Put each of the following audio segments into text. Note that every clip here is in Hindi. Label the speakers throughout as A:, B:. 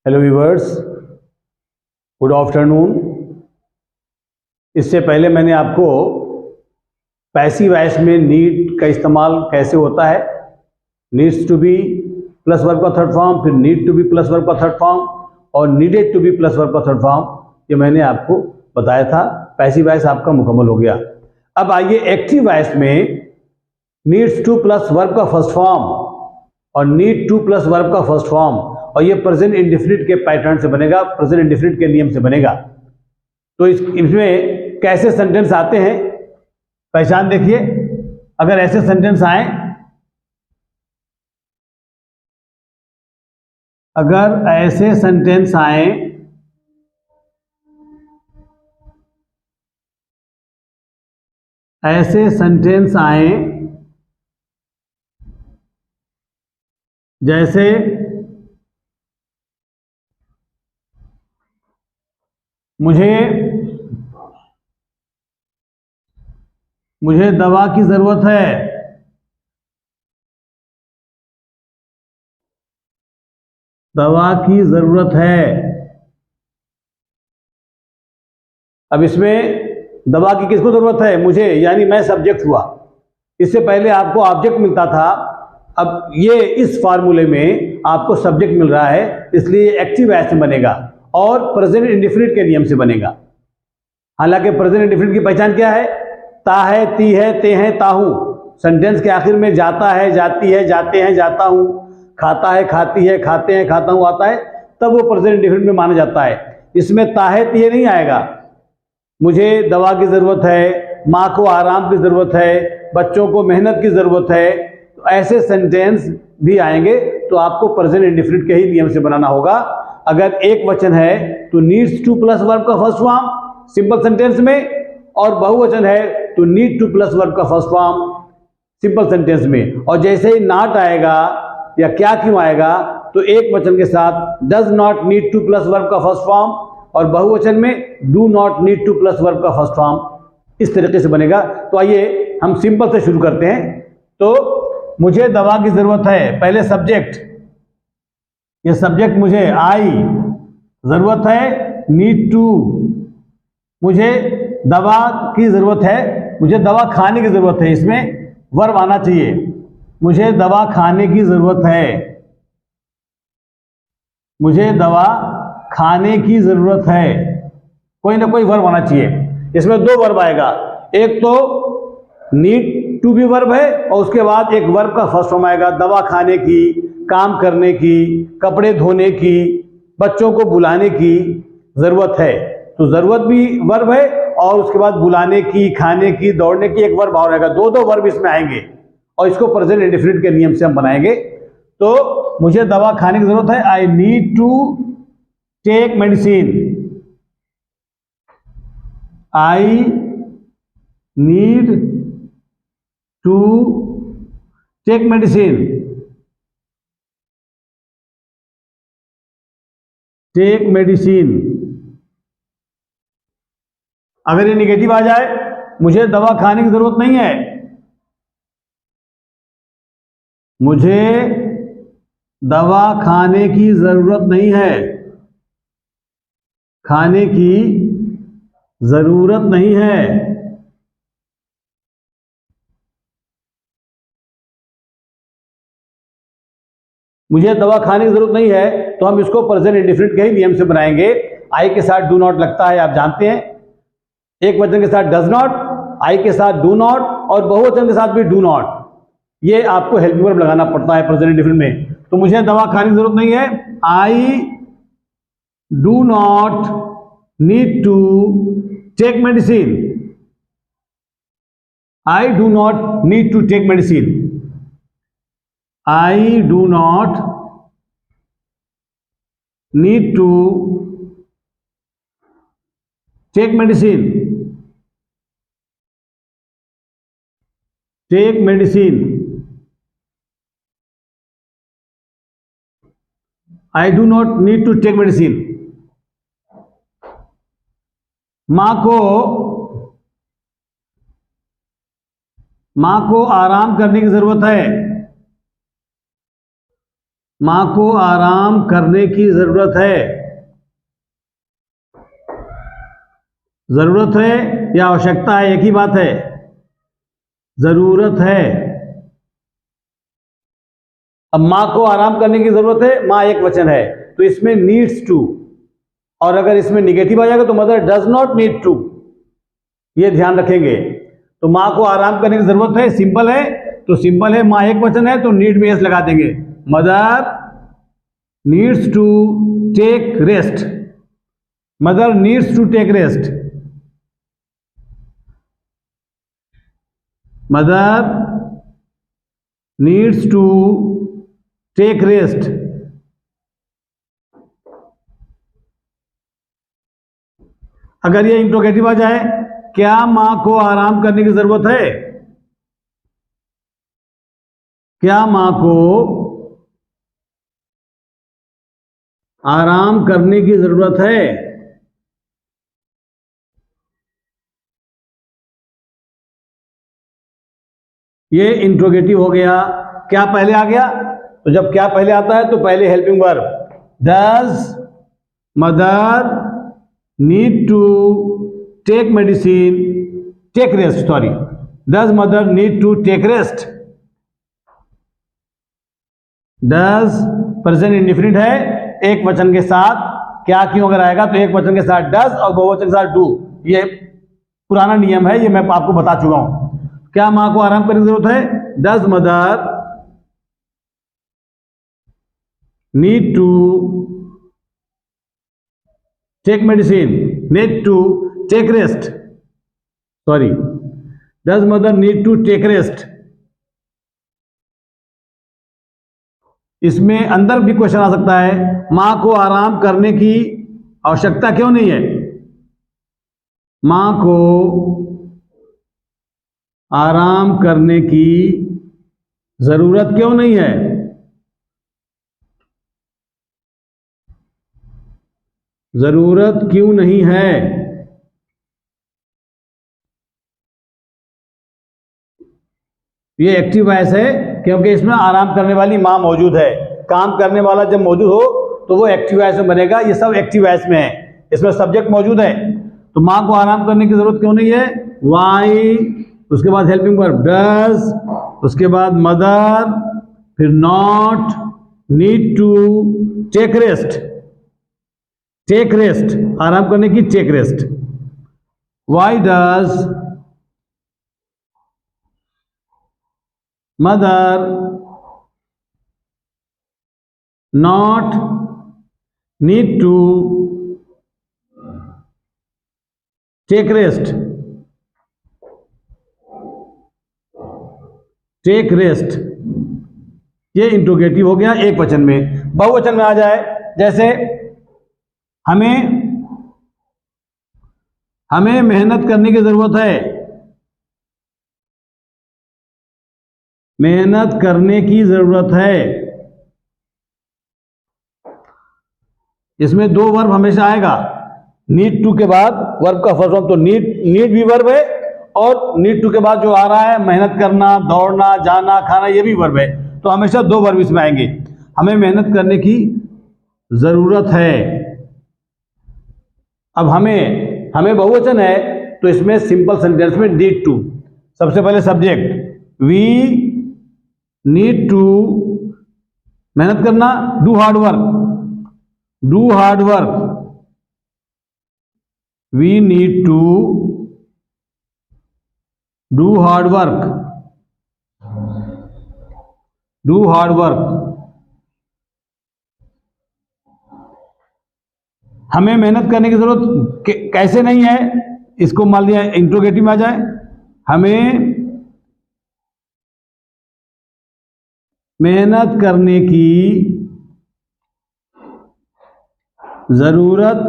A: Hello viewers, good afternoon. इससे पहले मैंने आपको पैसिव वॉइस में नीड का इस्तेमाल कैसे होता है, needs to be plus verb का थर्ड फॉर्म, फिर need to be plus verb का थर्ड फॉर्म और needed to be plus verb का थर्ड फॉर्म, ये मैंने आपको बताया था। पैसिव वॉइस आपका मुकम्मल हो गया। अब आइए एक्टिव वॉइस में नीड्स टू प्लस वर्ब का फर्स्ट फॉर्म और नीड टू प्लस वर्ब का फर्स्ट फॉर्म, और ये प्रेजेंट इंडेफिनिट के पैटर्न से बनेगा, प्रेजेंट इंडेफिनिट के नियम से बनेगा। तो इसमें कैसे सेंटेंस आते हैं पहचान देखिए। अगर ऐसे सेंटेंस आए, अगर ऐसे सेंटेंस आए ऐसे सेंटेंस आए जैसे मुझे दवा की जरूरत है, दवा की जरूरत है। अब इसमें दवा की किसको जरूरत है? मुझे, यानी मैं सब्जेक्ट हुआ। इससे पहले आपको ऑब्जेक्ट मिलता था, अब ये इस फार्मूले में आपको सब्जेक्ट मिल रहा है, इसलिए एक्टिव वॉइस में बनेगा और प्रेजेंट इंडेफिनिट के नियम से बनेगा। हालांकि प्रेजेंट इंडेफिनिट की पहचान क्या है? ता है, ती है, ते हैं, ताहू। सेंटेंस के आखिर में जाता है, जाती है, जाते हैं, जाता हूं, खाता है, खाती है, खाते हैं, खाता हूं आता है, तब वो प्रेजेंट इंडेफिनिट में माना जाता है। इसमें ता है, ती है नहीं आएगा। मुझे दवा की ज़रूरत है, माँ को आराम की ज़रूरत है, बच्चों को मेहनत की ज़रूरत है, तो ऐसे सेंटेंस भी आएंगे तो आपको प्रेजेंट इंडेफिनिट के ही नियम से बनाना होगा। अगर एक वचन है तो नीड्स टू प्लस वर्ब का फर्स्ट फॉर्म सिंपल सेंटेंस में, और बहुवचन है तो नीड टू प्लस वर्ब का फर्स्ट फॉर्म सिंपल सेंटेंस में। और जैसे ही नॉट आएगा या क्या क्यों आएगा तो एक वचन के साथ does not need to plus verb का फर्स्ट फॉर्म और बहुवचन में do not need to plus verb का फर्स्ट फॉर्म, इस तरीके से बनेगा। तो आइए हम सिंपल से शुरू करते हैं। तो मुझे दवा की जरूरत है, पहले सब्जेक्ट, ये सब्जेक्ट मुझे, आई, जरूरत है, नीड टू, मुझे दवा की जरूरत है, मुझे दवा खाने की जरूरत है, इसमें वर्ब आना चाहिए, मुझे दवा खाने की जरूरत है, मुझे दवा खाने की जरूरत है, कोई ना कोई वर्ब आना चाहिए। इसमें दो वर्ब आएगा, एक तो नीड टू भी वर्ब है और उसके बाद एक वर्ब का फर्स्ट फॉर्म आएगा, दवा खाने की, काम करने की, कपड़े धोने की, बच्चों को बुलाने की जरूरत है, तो जरूरत भी वर्ब है और उसके बाद बुलाने की, खाने की, दौड़ने की एक वर्ब और आएगा। दो दो वर्ब इसमें आएंगे और इसको प्रेजेंट इंडेफिनिट के नियम से हम बनाएंगे। तो मुझे दवा खाने की जरूरत है, I need to take medicine, I need to take medicine, take medicine. अगर ये निगेटिव आ जाए, मुझे दवा खाने की जरूरत नहीं है, मुझे दवा खाने की जरूरत नहीं है, खाने की जरूरत नहीं है, मुझे दवा खाने की जरूरत नहीं है, तो हम इसको प्रेजेंट इंडेफिनिट के ही नियम से बनाएंगे। आई के साथ डू नॉट लगता है, आप जानते हैं, एक वचन के साथ डज नॉट, आई के साथ डू नॉट और बहुवचन के साथ भी डू नॉट, ये आपको हेल्पिंग वर्ब लगाना पड़ता है प्रेजेंट इंडेफिनिट में। तो मुझे दवा खाने की जरूरत नहीं है, I do not need to take medicine, I do not need to take medicine, I do not need to take medicine, take medicine, I do not need to take medicine. मां को आराम करने की जरूरत है, माँ को आराम करने की जरूरत है। जरूरत है या आवश्यकता है, एक ही बात है। जरूरत है। अब माँ को आराम करने की जरूरत है, माँ एक वचन है तो इसमें नीड्स टू, और अगर इसमें निगेटिव आ जाएगा तो mother does not need to, ये ध्यान रखेंगे। तो माँ को आराम करने की जरूरत है, सिंपल है तो सिंपल है, माँ एक वचन है तो नीड में एस लगा देंगे। Mother needs to take rest. Mother needs to take rest. Mother needs to take rest. अगर ये इंट्रोगेटिव आ जाए, क्या मां को आराम करने की जरूरत है? क्या मां को आराम करने की जरूरत है? ये इंट्रोगेटिव हो गया। क्या पहले आ गया? तो जब क्या पहले आता है तो पहले helping verb. Does mother need to take medicine, take rest, sorry, does mother need to take rest. Does present indefinite है, एक वचन के साथ क्या क्यों अगर आएगा तो एक वचन के साथ डज और बहुवचन के साथ डू। ये पुराना नियम है, ये मैं आपको बता चुका हूं। क्या मां को आराम करने की जरूरत है? Does mother need to take medicine, need to take rest, sorry, does mother need to take rest. इसमें अंदर भी क्वेश्चन आ सकता है, मां को आराम करने की आवश्यकता क्यों नहीं है? मां को आराम करने की जरूरत क्यों नहीं है? जरूरत क्यों नहीं है? ये एक्टिव वॉइस है क्योंकि इसमें आराम करने वाली मां मौजूद है। काम करने वाला जब मौजूद हो तो वो एक्टिव वॉइस में बनेगा। ये सब एक्टिव वॉइस में है, इसमें सब्जेक्ट मौजूद है। तो मां को आराम करने की जरूरत क्यों नहीं है? वाई, उसके बाद हेल्पिंग वर्ब डज, उसके बाद मदर, फिर not, need to, take rest. Take rest, आराम करने की take rest. Why does mother not need to take rest? Take rest, ये इंट्रोगेटिव हो गया एक वचन में। बहुवचन में आ जाए, जैसे हमें मेहनत करने की जरूरत है। मेहनत करने की जरूरत है। इसमें दो वर्ब हमेशा आएगा। नीड टू के बाद वर्ब का फर्स्ट फॉर्म, तो नीड भी वर्ब है और नीड टू के बाद जो आ रहा है मेहनत करना, दौड़ना, जाना, खाना, ये भी वर्ब है। तो हमेशा दो वर्ब इसमें आएंगे। हमें मेहनत करने की जरूरत है। अब हमें बहुवचन है तो इसमें सिंपल सेंटेंस में नीड टू, सबसे पहले सब्जेक्ट, वी नीड टू, मेहनत करना, do hard work, do hard work, we need to do hard work, do hard work. हमें मेहनत करने की जरूरत कैसे नहीं है? इसको मान लिया इंट्रोगेटिव में आ जाए, हमें मेहनत करने की जरूरत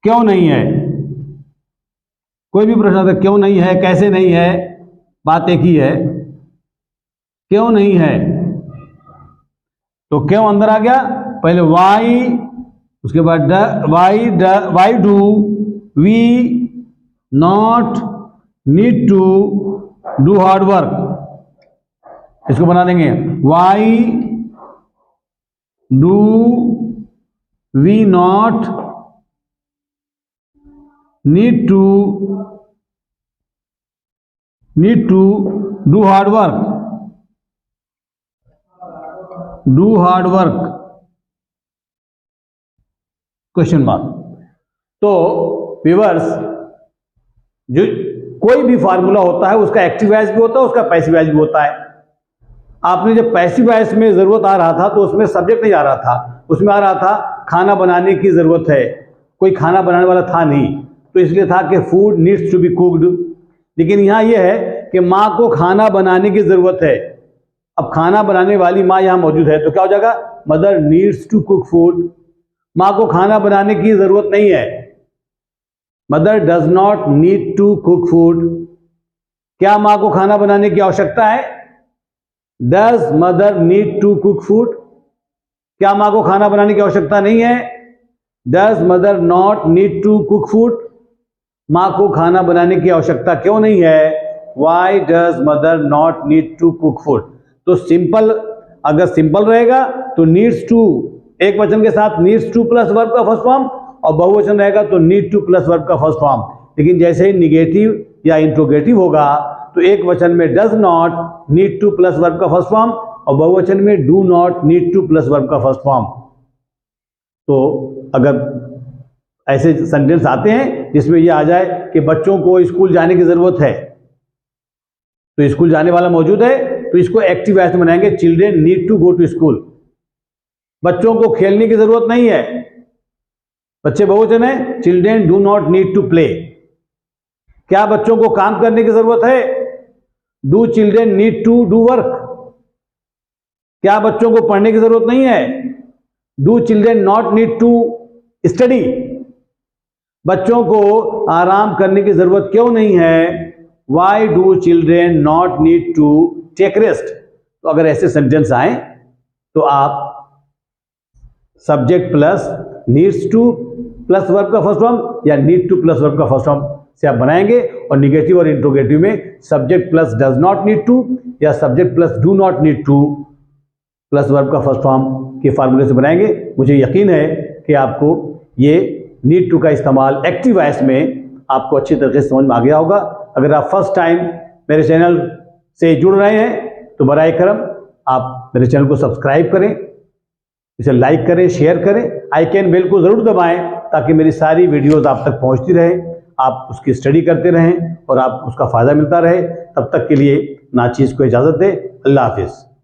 A: क्यों नहीं है? कोई भी प्रश्न आता है क्यों नहीं है, कैसे नहीं है, बात एक ही है, क्यों नहीं है। तो क्यों अंदर आ गया, पहले वाई, उसके बाद why do we not need to do hard work. इसको बना देंगे why do we not need to do hard work question mark. तो व्यूअर्स, जो कोई भी फार्मूला होता है उसका एक्टिव वॉइस भी होता है, उसका पैसिव वॉइस भी होता है। आपने जब पैसिव वॉइस में जरूरत आ रहा था तो उसमें सब्जेक्ट नहीं आ रहा था, उसमें आ रहा था खाना बनाने की जरूरत है, कोई खाना बनाने वाला था नहीं, तो इसलिए था कि food needs to be cooked. लेकिन यहाँ यह है कि माँ को खाना बनाने की जरूरत है। अब खाना बनाने वाली माँ यहाँ मौजूद है तो क्या हो जाएगा, mother needs to cook food. माँ को खाना बनाने की जरूरत नहीं है, mother does not need to cook food. क्या माँ को खाना बनाने की आवश्यकता है, does mother need to cook food. क्या माँ को खाना बनाने की आवश्यकता नहीं है, does mother not need to cook food. माँ को खाना बनाने की आवश्यकता क्यों नहीं है, why does mother not need to cook food. तो सिंपल, अगर सिंपल रहेगा तो नीड्स टू एक वचन के साथ नीड्स टू प्लस वर्ब का फर्स्ट फॉर्म, और बहुवचन रहेगा तो नीड टू प्लस वर्ब का फर्स्ट फॉर्म। लेकिन जैसे ही निगेटिव या इंट्रोगेटिव होगा तो एक वचन में does not need to plus verb का फर्स्ट फॉर्म और बहुवचन में do not need to plus verb का फर्स्ट फॉर्म। तो अगर ऐसे सेंटेंस आते हैं जिसमें ये आ जाए कि बच्चों को स्कूल जाने की जरूरत है, तो स्कूल जाने वाला मौजूद है तो इसको एक्टिव वॉइस में बनाएंगे, children need to go to school. बच्चों को खेलने की जरूरत नहीं है, बच्चे बहुवचन है, children do not need to play. क्या बच्चों को काम करने की जरूरत है, do children need to do work. क्या बच्चों को पढ़ने की जरूरत नहीं है, do children not need to study. बच्चों को आराम करने की जरूरत क्यों नहीं है, why do children not need to take rest. तो अगर ऐसे सेंटेंस आए तो आप subject plus needs to plus verb का फर्स्ट फॉर्म या नीड टू प्लस वर्ब का फर्स्ट फॉर्म से आप बनाएंगे, और निगेटिव और इंट्रोगेटिव में subject plus does not need to या subject plus do not need to plus verb का फर्स्ट फॉर्म के फार्मूले से बनाएंगे। मुझे यकीन है कि आपको ये नीड टू का इस्तेमाल एक्टिव वॉइस में आपको अच्छी तरीके से समझ में आ गया होगा। अगर आप फर्स्ट टाइम मेरे चैनल से जुड़ रहे हैं तो बराए करम आप मेरे चैनल को सब्सक्राइब करें, इसे लाइक करें, शेयर करें, आइकन बेल को ज़रूर दबाएं ताकि मेरी सारी वीडियोस आप तक पहुंचती रहे, आप उसकी स्टडी करते रहें और आप उसका फ़ायदा मिलता रहे। तब तक के लिए नाचीज़ को इजाज़त दें। अल्लाह हाफिज़।